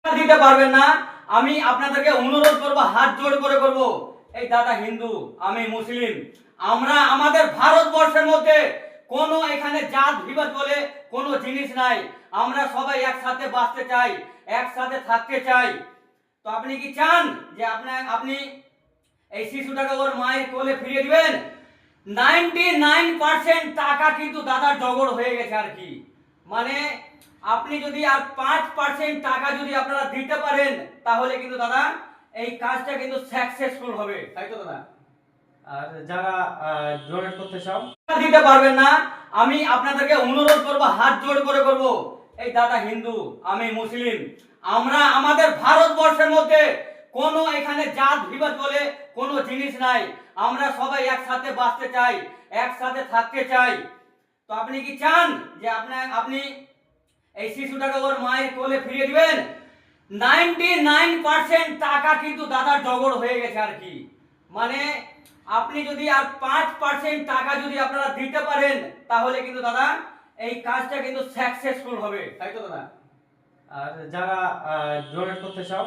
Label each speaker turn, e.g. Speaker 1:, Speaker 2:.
Speaker 1: দিতে পারবেন না। আমি আপনাদেরকে অনুরোধ করব, হাত জোড় করে করব, এই দাদা হিন্দু, আমি মুসলিম, আমরা আমাদের ভারতবর্ষের মধ্যে কোনো এখানে জাত বিবাদ বলে কোনো জিনিস নাই। আমরা সবাই একসাথে বাঁচতে চাই, একসাথে থাকতে চাই। তো আপনি কি চান যে আপনি এই শিশুটাকে ওর মায়ের কোলে ফিরিয়ে দিবেন? 99% টাকা কিন্তু দাদার জগড় হয়ে গেছে আর কি। মানে আপনি যদি আর 5% টাকা যদি আপনারা দিতে পারেন, তাহলে কিন্তু দাদা এই কাজটা কিন্তু সাকসেসফুল হবে, তাই তো দাদা?
Speaker 2: আর যারা ডোনেট করতে চাও
Speaker 1: দিতে পারবেন না। আমি আপনাদেরকে অনুরোধ করব, হাত জোড় করে করব, এই দাদা হিন্দু, আমি মুসলিম, আমরা আমাদের ভারতবর্ষের মধ্যে কোনো এখানে জাত বিবাদ বলে কোনো জিনিস নাই। আমরা সবাই একসাথে বাঁচতে চাই, একসাথে থাকতে চাই। তো আপনি কি চান যে আপনি এই শিশুটাকে ওর মায়ের কোলে ফিরিয়ে দিবেন? 99% টাকা কিন্তু দাদার জগড় হয়ে গেছে আর কি। মানে আপনি যদি আর 5% টাকা যদি আপনারা দিতে পারেন, তাহলে কিন্তু দাদা এই কাজটা কিন্তু সাকসেসফুল হবে, তাই তো দাদা?
Speaker 2: আর যারা ডোনেট করতে চাও